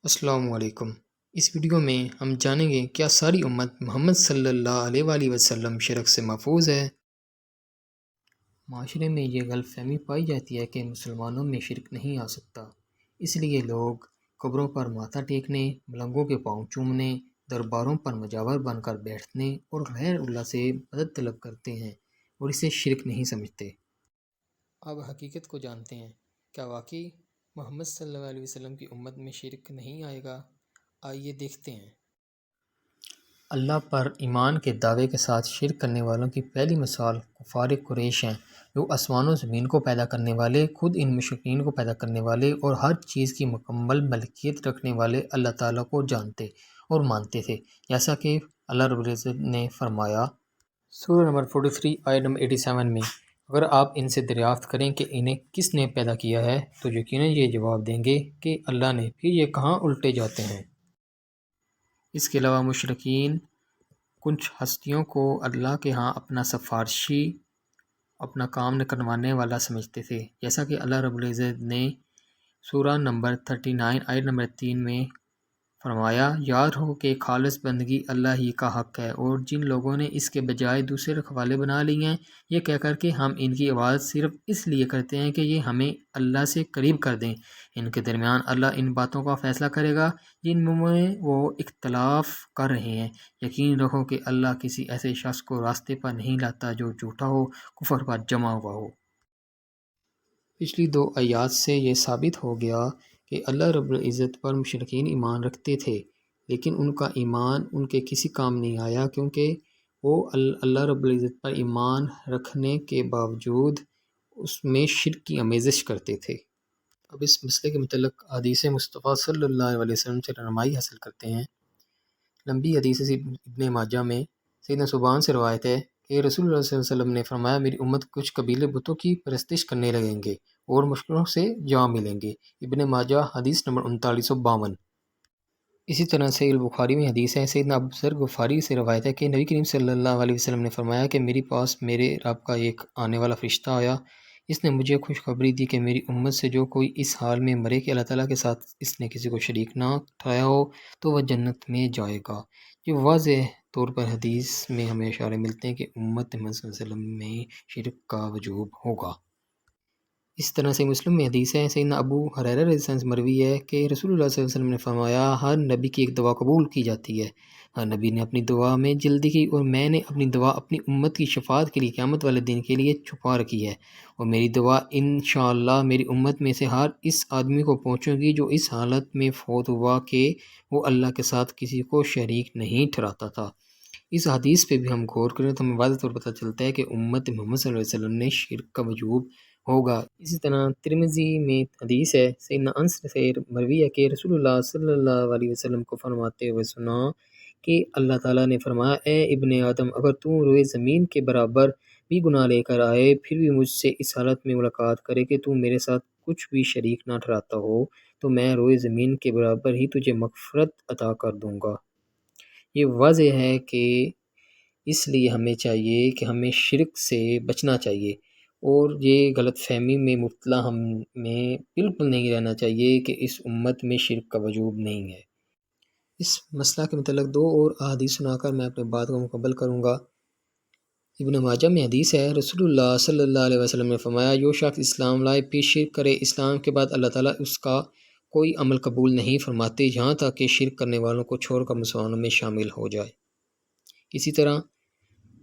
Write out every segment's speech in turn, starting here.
السلام علیکم۔ اس ویڈیو میں ہم جانیں گے کیا ساری امت محمد صلی اللہ علیہ وآلہ وسلم شرک سے محفوظ ہے۔ معاشرے میں یہ غلط فہمی پائی جاتی ہے کہ مسلمانوں میں شرک نہیں آ سکتا، اس لیے لوگ قبروں پر ماتھا ٹیکنے، ملنگوں کے پاؤں چومنے، درباروں پر مجاور بن کر بیٹھنے اور غیر اللہ سے مدد طلب کرتے ہیں اور اسے شرک نہیں سمجھتے۔ اب حقیقت کو جانتے ہیں، کیا واقعی محمد صلی اللہ علیہ وسلم کی امت میں شرک نہیں آئے گا؟ آئیے دیکھتے ہیں۔ اللہ پر ایمان کے دعوے کے ساتھ شرک کرنے والوں کی پہلی مثال کفار قریش ہیں، جو آسمان و زمین کو پیدا کرنے والے، خود ان مشرکین کو پیدا کرنے والے اور ہر چیز کی مکمل ملکیت رکھنے والے اللہ تعالیٰ کو جانتے اور مانتے تھے، جیسا کہ اللہ رب العزت نے فرمایا سورہ نمبر 43 آیت نمبر 87 میں، اگر آپ ان سے دریافت کریں کہ انہیں کس نے پیدا کیا ہے تو یقیناً یہ جواب دیں گے کہ اللہ نے، پھر یہ کہاں الٹے جاتے ہیں۔ اس کے علاوہ مشرکین کچھ ہستیوں کو اللہ کے ہاں اپنا سفارشی، اپنا کام کروانے والا سمجھتے تھے، جیسا کہ اللہ رب العزت نے سورہ نمبر 39 آیت نمبر 3 میں فرمایا، یاد رہو کہ خالص بندگی اللہ ہی کا حق ہے، اور جن لوگوں نے اس کے بجائے دوسرے رکھوالے بنا لیے ہیں، یہ کہہ کر کہ ہم ان کی عبادت صرف اس لیے کرتے ہیں کہ یہ ہمیں اللہ سے قریب کر دیں، ان کے درمیان اللہ ان باتوں کا فیصلہ کرے گا جن میں وہ اختلاف کر رہے ہیں۔ یقین رکھو کہ اللہ کسی ایسے شخص کو راستے پر نہیں لاتا جو جھوٹا ہو، کفر پر جمع ہوا ہو۔ پچھلی 2 آیات سے یہ ثابت ہو گیا کہ اللہ رب العزت پر مشرکین ایمان رکھتے تھے، لیکن ان کا ایمان ان کے کسی کام نہیں آیا، کیونکہ وہ اللہ رب العزت پر ایمان رکھنے کے باوجود اس میں شرک کی آمیزش کرتے تھے۔ اب اس مسئلے کے متعلق حدیث مصطفیٰ صلی اللہ علیہ وسلم سے رہنمائی حاصل کرتے ہیں۔ لمبی حدیث ابن ماجہ میں سیدنا ثوبان سے روایت ہے کہ رسول اللہ صلی اللہ علیہ وسلم نے فرمایا، میری امت کچھ قبیلے بتوں کی پرستش کرنے لگیں گے اور مشکلوں سے جا ملیں گے۔ ابن ماجہ حدیث نمبر 3952۔ اسی طرح صحیح البخاری میں حدیث ہے، سیدنا ابو ذر غفاری سے روایت ہے کہ نبی کریم صلی اللہ علیہ وسلم نے فرمایا کہ میرے پاس میرے رب کا ایک آنے والا فرشتہ آیا، اس نے مجھے خوشخبری دی کہ میری امت سے جو کوئی اس حال میں مرے کہ اللہ تعالیٰ کے ساتھ اس نے کسی کو شریک نہ ٹھہرایا ہو تو وہ جنت میں جائے گا۔ یہ واضح طور پر حدیث میں ہمیں اشارے ملتے ہیں کہ امت محمد صلی اللہ علیہ وسلم میں شرک کا وجوب ہوگا۔ اس طرح سے مسلم میں حدیث ہے، سیدنا ابو ہریرہ رضی اللہ عنہ سے مروی ہے کہ رسول اللہ صلی اللہ علیہ وسلم نے فرمایا، ہر نبی کی ایک دعا قبول کی جاتی ہے، ہر نبی نے اپنی دعا میں جلدی کی اور میں نے اپنی دعا اپنی امت کی شفاعت کے لیے قیامت والے دن کے لیے چھپا رکھی ہے، اور میری دعا انشاءاللہ میری امت میں سے ہر اس آدمی کو پہنچے گی جو اس حالت میں فوت ہوا کہ وہ اللہ کے ساتھ کسی کو شریک نہیں ٹھہراتا تھا۔ اس حدیث پہ بھی ہم غور کریں تو ہمیں واضح طور پر پتہ چلتا ہے کہ امت محمد صلی اللہ علیہ وسلم نے شرک کا وجوب ہوگا۔ اسی طرح ترمذی میں حدیث ہے، سیدنا انس سے مروی ہے کہ رسول اللہ صلی اللہ علیہ وسلم کو فرماتے ہوئے سنا کہ اللہ تعالیٰ نے فرمایا، اے ابن آدم، اگر تو روئے زمین کے برابر بھی گناہ لے کر آئے پھر بھی مجھ سے اس حالت میں ملاقات کرے کہ تو میرے ساتھ کچھ بھی شریک نہ ٹھہراتا ہو تو میں روئے زمین کے برابر ہی تجھے مغفرت عطا کر دوں گا۔ یہ واضح ہے کہ اس لیے ہمیں چاہیے کہ ہمیں شرک سے بچنا چاہیے، اور یہ غلط فہمی میں مبتلا ہمیں بالکل نہیں رہنا چاہیے کہ اس امت میں شرک کا وجوب نہیں ہے۔ اس مسئلہ کے متعلق 2 اور احادیث سنا کر میں اپنے بات کو مکمل کروں گا۔ ابن ماجہ میں حدیث ہے، رسول اللہ صلی اللہ علیہ وسلم نے فرمایا، جو شخص اسلام لائے پھر شرک کرے، اسلام کے بعد اللہ تعالیٰ اس کا کوئی عمل قبول نہیں فرماتے یہاں تک کہ شرک کرنے والوں کو چھوڑ کر مسلمانوں میں شامل ہو جائے۔ اسی طرح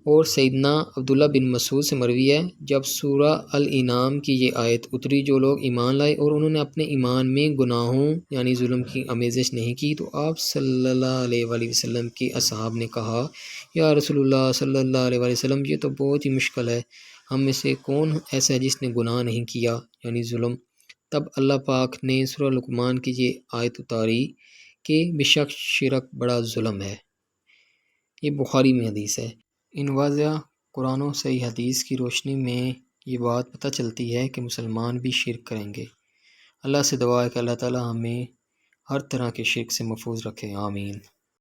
اور سیدنا عبداللہ بن مسعود سے مروی ہے، جب سورہ الانعام کی یہ آیت اتری، جو لوگ ایمان لائے اور انہوں نے اپنے ایمان میں گناہوں یعنی ظلم کی آمیزش نہیں کی، تو آپ صلی اللہ علیہ وآلہ وسلم کے اصحاب نے کہا، یا رسول اللہ صلی اللہ علیہ وآلہ وسلم، یہ تو بہت ہی مشکل ہے، ہم میں سے کون ایسا ہے جس نے گناہ نہیں کیا یعنی ظلم؟ تب اللہ پاک نے سورہ لقمان کی یہ آیت اتاری کہ بے شک شرک بڑا ظلم ہے۔ یہ بخاری میں حدیث ہے۔ ان واضح قرآن و صحیح حدیث کی روشنی میں یہ بات پتہ چلتی ہے کہ مسلمان بھی شرک کریں گے۔ اللہ سے دعا ہے کہ اللہ تعالیٰ ہمیں ہر طرح کے شرک سے محفوظ رکھے، آمین۔